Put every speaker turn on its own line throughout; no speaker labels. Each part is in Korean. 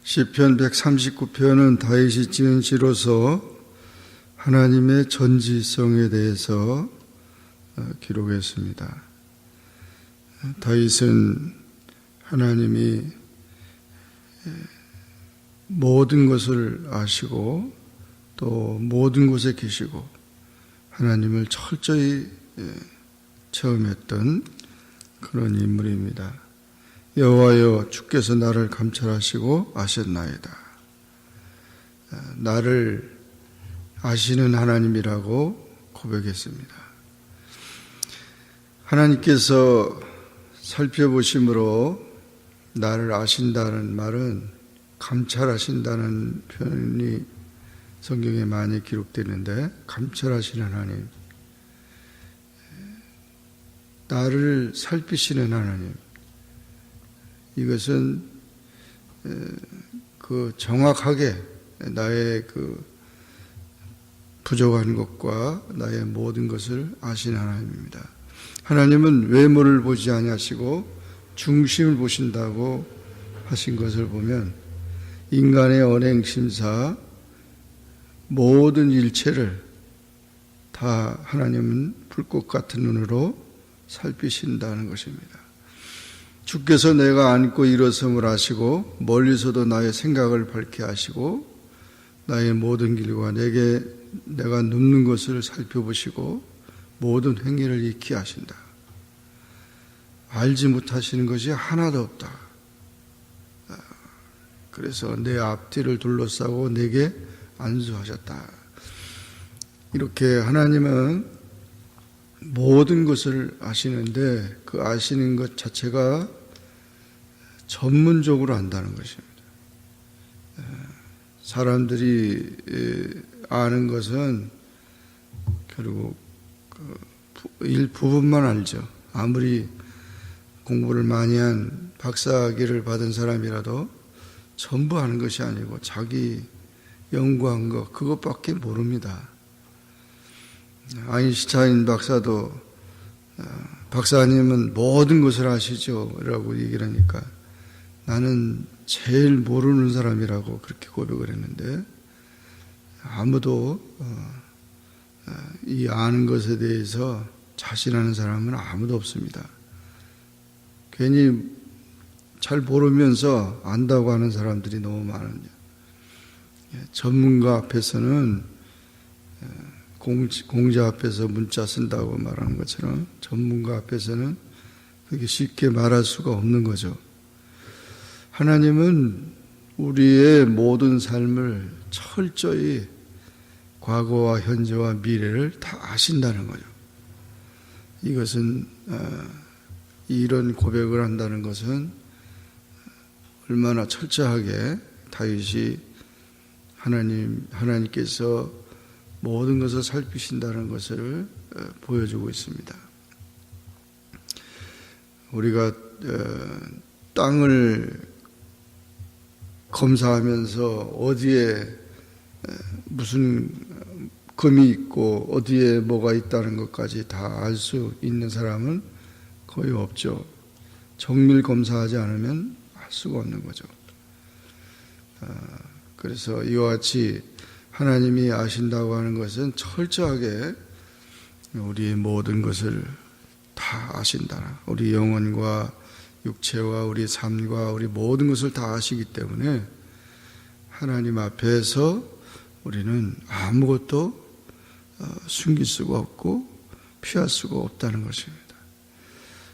시편 139편은 다윗이 지은 시로서 하나님의 전지성에 대해서 기록했습니다. 다윗은 하나님이 모든 것을 아시고 또 모든 곳에 계시고 하나님을 철저히 체험했던 그런 인물입니다. 여호와여, 주께서 나를 감찰하시고 아셨나이다. 나를 아시는 하나님이라고 고백했습니다. 하나님께서 살펴보심으로 나를 아신다는 말은 감찰하신다는 표현이 성경에 많이 기록되는데, 감찰하시는 하나님, 나를 살피시는 하나님, 이것은 정확하게 나의 부족한 것과 나의 모든 것을 아시는 하나님입니다. 하나님은 외모를 보지 아니하시고 중심을 보신다고 하신 것을 보면 인간의 언행심사 모든 일체를 다 하나님은 불꽃 같은 눈으로 살피신다는 것입니다. 주께서 내가 앉고 일어섬을 아시고 멀리서도 나의 생각을 밝게 하시고 나의 모든 길과 내가 눕는 것을 살펴보시고 모든 행위를 익히 하신다. 알지 못하시는 것이 하나도 없다. 그래서 내 앞뒤를 둘러싸고 내게 안수하셨다. 이렇게 하나님은 모든 것을 아시는데 그 아시는 것 자체가 전문적으로 안다는 것입니다. 사람들이 아는 것은 결국 일부분만 알죠. 아무리 공부를 많이 한 박사학위를 받은 사람이라도 전부 아는 것이 아니고 자기 연구한 것, 그것밖에 모릅니다. 아인슈타인 박사도 박사님은 모든 것을 아시죠? 라고 얘기를 하니까 나는 제일 모르는 사람이라고 그렇게 고백을 했는데, 아무도 이 아는 것에 대해서 자신하는 사람은 아무도 없습니다. 괜히 잘 모르면서 안다고 하는 사람들이 너무 많은데, 전문가 앞에서는 공자 앞에서 문자 쓴다고 말하는 것처럼 전문가 앞에서는 그렇게 쉽게 말할 수가 없는 거죠. 하나님은 우리의 모든 삶을 철저히 과거와 현재와 미래를 다 아신다는 거죠. 이것은 이런 고백을 한다는 것은 얼마나 철저하게 다윗이 하나님께서 모든 것을 살피신다는 것을 보여주고 있습니다. 우리가 땅을 검사하면서 어디에 무슨 금이 있고 어디에 뭐가 있다는 것까지 다 알 수 있는 사람은 거의 없죠. 정밀 검사하지 않으면 알 수가 없는 거죠. 그래서 이와 같이 하나님이 아신다고 하는 것은 철저하게 우리의 모든 것을 다 아신다. 우리 영혼과 육체와 우리 삶과 우리 모든 것을 다 아시기 때문에 하나님 앞에서 우리는 아무것도 숨길 수가 없고 피할 수가 없다는 것입니다.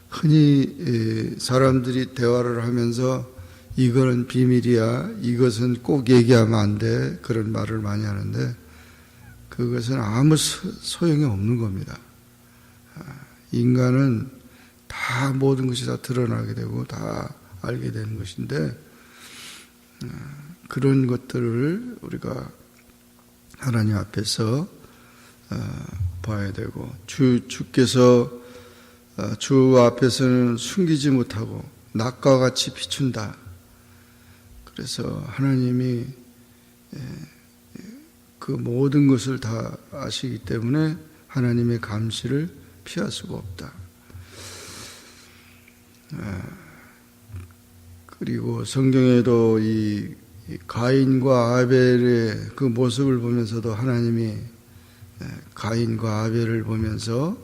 흔히 사람들이 대화를 하면서 이거는 비밀이야, 이것은 꼭 얘기하면 안 돼, 그런 말을 많이 하는데 그것은 아무 소용이 없는 겁니다. 인간은 다 모든 것이 다 드러나게 되고 다 알게 되는 것인데, 그런 것들을 우리가 하나님 앞에서 봐야 되고, 주께서 주 앞에서는 숨기지 못하고 낮과 같이 비춘다. 그래서 하나님이 그 모든 것을 다 아시기 때문에 하나님의 감시를 피할 수가 없다. 그리고 성경에도 이 가인과 아벨의 그 모습을 보면서도 하나님이 가인과 아벨을 보면서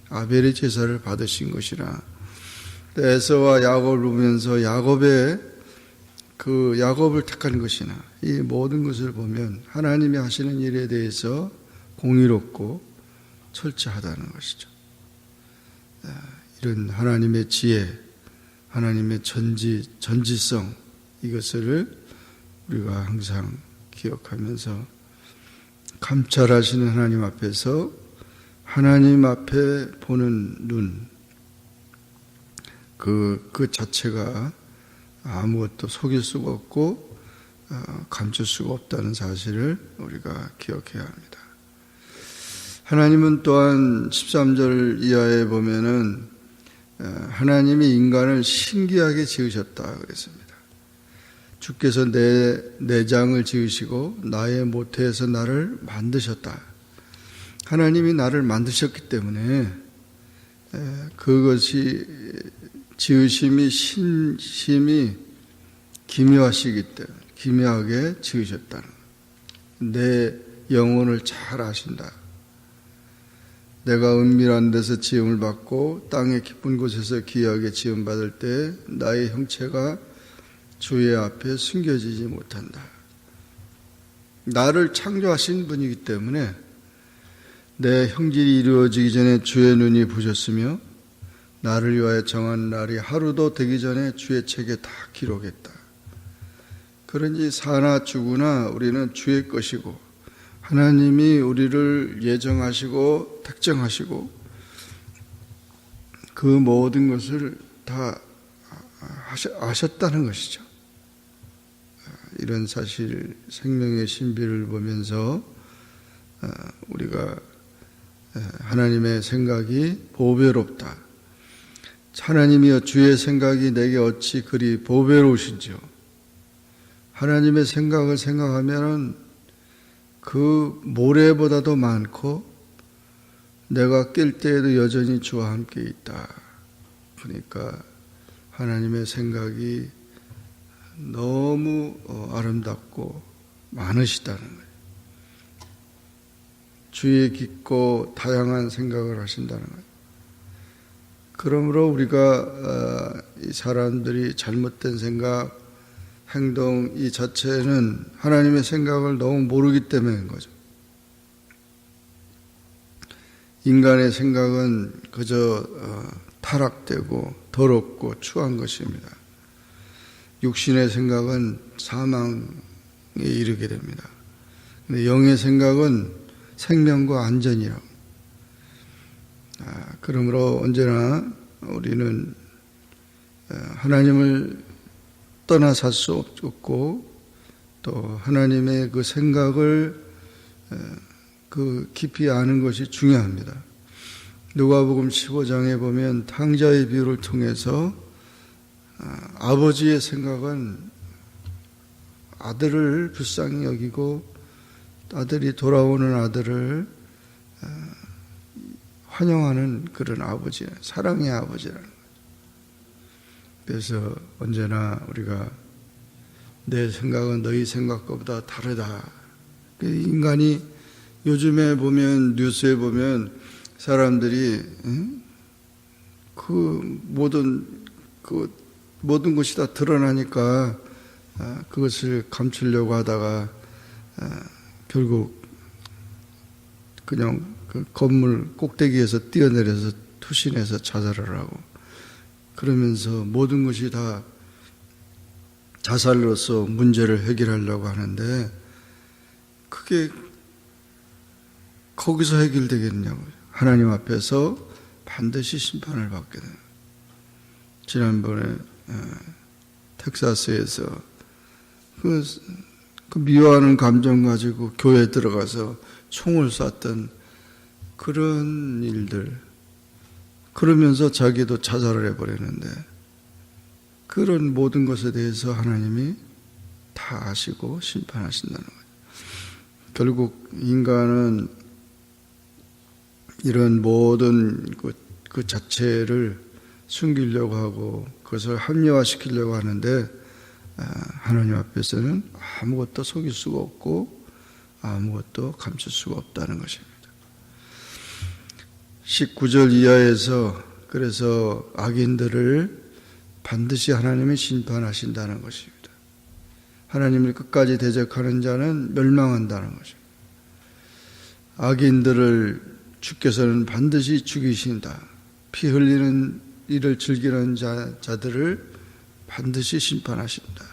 아벨의 제사를 받으신 것이라, 에서와 야곱을 보면서 야곱을 택한 것이나, 이 모든 것을 보면 하나님이 하시는 일에 대해서 공의롭고 철저하다는 것이죠. 이런 하나님의 지혜, 하나님의 전지성, 이것을 우리가 항상 기억하면서 감찰하시는 하나님 앞에서 하나님 앞에 보는 눈, 그 자체가 아무것도 속일 수가 없고 감출 수가 없다는 사실을 우리가 기억해야 합니다. 하나님은 또한 13절 이하에 보면은 하나님이 인간을 신기하게 지으셨다 그랬습니다. 주께서 내 내장을 지으시고 나의 모태에서 나를 만드셨다. 하나님이 나를 만드셨기 때문에 그것이 지으심이 신심이 기묘하시기 때문에 기묘하게 지으셨다는 거예요. 내 영혼을 잘 아신다. 내가 은밀한 데서 지음을 받고 땅의 깊은 곳에서 귀하게 지음받을 때 나의 형체가 주의 앞에 숨겨지지 못한다. 나를 창조하신 분이기 때문에 내 형질이 이루어지기 전에 주의 눈이 보셨으며 나를 위하여 정한 날이 하루도 되기 전에 주의 책에 다 기록했다. 그런지 사나 죽으나 우리는 주의 것이고 하나님이 우리를 예정하시고 택정하시고 그 모든 것을 다 아셨다는 것이죠. 이런 사실, 생명의 신비를 보면서 우리가 하나님의 생각이 보배롭다. 하나님이여 주의 생각이 내게 어찌 그리 보배로우신지요. 하나님의 생각을 생각하면 그 모래보다도 많고 내가 깰 때에도 여전히 주와 함께 있다. 그러니까 하나님의 생각이 너무 아름답고 많으시다는 거예요. 주의 깊고 다양한 생각을 하신다는 거예요. 그러므로 우리가 이 사람들이 잘못된 생각, 행동 이 자체는 하나님의 생각을 너무 모르기 때문인 거죠. 인간의 생각은 그저 타락되고 더럽고 추한 것입니다. 육신의 생각은 사망에 이르게 됩니다. 근데 영의 생각은 생명과 안전이라고. 그러므로 언제나 우리는 하나님을 떠나 살 수 없고 또 하나님의 그 생각을 그 깊이 아는 것이 중요합니다. 누가복음 15장에 보면 탕자의 비유를 통해서 아버지의 생각은 아들을 불쌍히 여기고 아들이 돌아오는 아들을 환영하는 그런 아버지, 사랑의 아버지라는 거죠. 그래서 언제나 우리가 내 생각은 너희 생각보다 다르다. 인간이 요즘에 보면 뉴스에 보면 사람들이 그 모든 것이 다 드러나니까 그것을 감추려고 하다가 결국 그냥 그 건물 꼭대기에서 뛰어내려서 투신해서 자살을 하고 그러면서 모든 것이 다 자살로서 문제를 해결하려고 하는데 그게 거기서 해결되겠냐고요. 하나님 앞에서 반드시 심판을 받게 돼요. 지난번에 텍사스에서 그 미워하는 감정 가지고 교회에 들어가서 총을 쐈던 그런 일들, 그러면서 자기도 자살을 해버리는데 그런 모든 것에 대해서 하나님이 다 아시고 심판하신다는 거예요. 결국 인간은 이런 모든 그 자체를 숨기려고 하고 그것을 합리화시키려고 하는데 하나님 앞에서는 아무것도 속일 수가 없고 아무것도 감출 수가 없다는 것입니다. 19절 이하에서 그래서 악인들을 반드시 하나님이 심판하신다는 것입니다. 하나님을 끝까지 대적하는 자는 멸망한다는 것입니다. 악인들을 주께서는 반드시 죽이신다. 피 흘리는 일을 즐기는 자들을 반드시 심판하신다.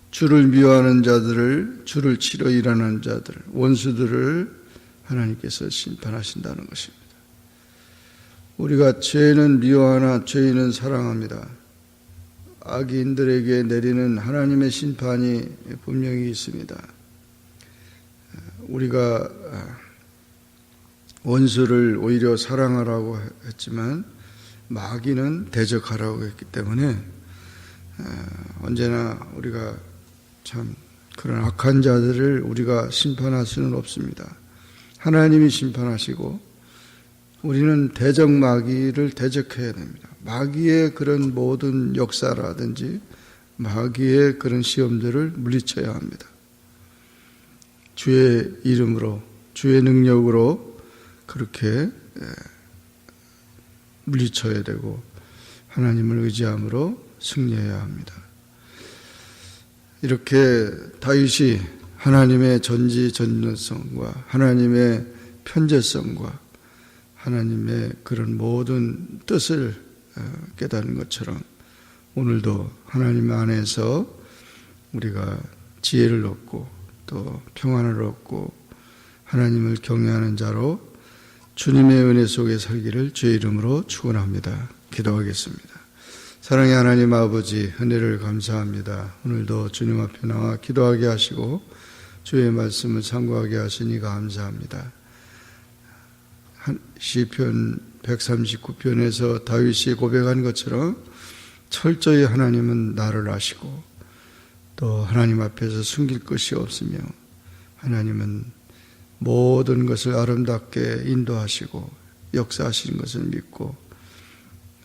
주를 미워하는 자들을, 주를 치러 일하는 자들, 원수들을 하나님께서 심판하신다는 것입니다. 우리가 죄는 미워하나 죄인은 사랑합니다. 악인들에게 내리는 하나님의 심판이 분명히 있습니다. 우리가 원수를 오히려 사랑하라고 했지만 마귀는 대적하라고 했기 때문에 언제나 우리가 참 그런 악한 자들을 우리가 심판할 수는 없습니다. 하나님이 심판하시고 우리는 대적 마귀를 대적해야 됩니다. 마귀의 그런 모든 역사라든지 마귀의 그런 시험들을 물리쳐야 합니다. 주의 이름으로, 주의 능력으로 그렇게 물리쳐야 되고 하나님을 의지함으로 승리해야 합니다. 이렇게 다윗이 하나님의 전지전능성과 하나님의 편재성과 하나님의 그런 모든 뜻을 깨닫는 것처럼 오늘도 하나님 안에서 우리가 지혜를 얻고 또 평안을 얻고 하나님을 경외하는 자로 주님의 은혜 속에 살기를 주의 이름으로 축원합니다. 기도하겠습니다. 사랑의 하나님 아버지, 은혜를 감사합니다. 오늘도 주님 앞에 나와 기도하게 하시고 주의 말씀을 상고하게 하시니 감사합니다. 시편 139편에서 다윗이 고백한 것처럼 철저히 하나님은 나를 아시고 또 하나님 앞에서 숨길 것이 없으며 하나님은 모든 것을 아름답게 인도하시고 역사하시는 것을 믿고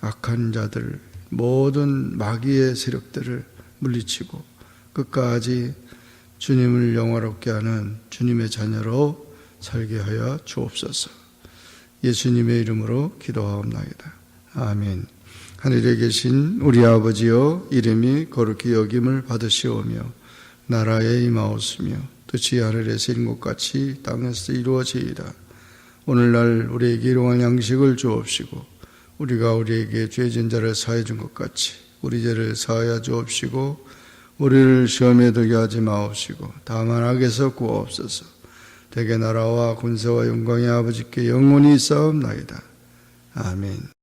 악한 자들, 모든 마귀의 세력들을 물리치고 끝까지 주님을 영화롭게 하는 주님의 자녀로 살게 하여 주옵소서. 예수님의 이름으로 기도하옵나이다. 아멘. 하늘에 계신 우리 아버지여, 이름이 거룩히 여김을 받으시오며 나라에 임하옵시며 뜻이 하늘에서 이룬 것 같이 땅에서 이루어지이다. 오늘날 우리에게 일용할 양식을 주옵시고 우리가 우리에게 죄진 자를 사해 준 것 같이 우리 죄를 사하여 주옵시고 우리를 시험에 들게 하지 마옵시고 다만 악에서 구하옵소서. 대개 나라와 군사와 영광의 아버지께 영원히 있사옵나이다. 아멘.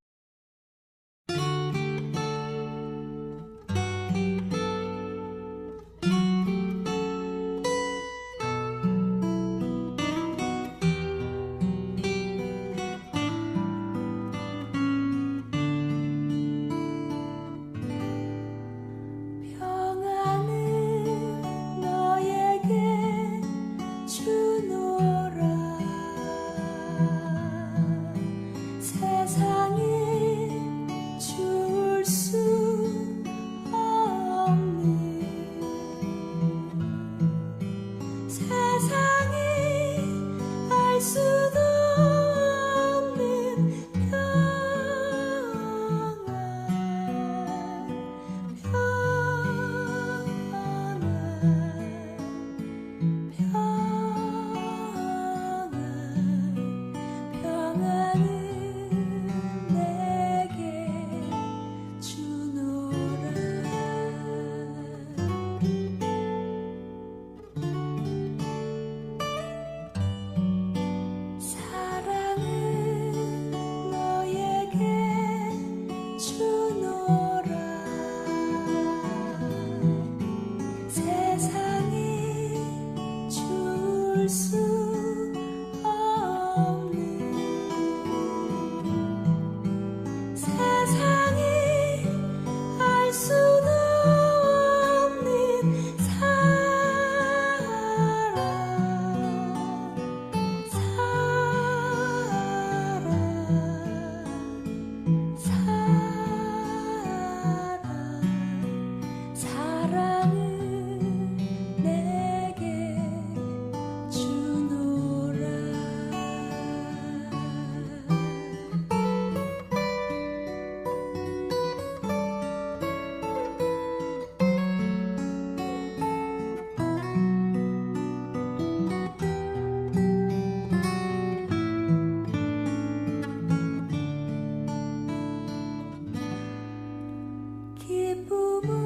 기쁨을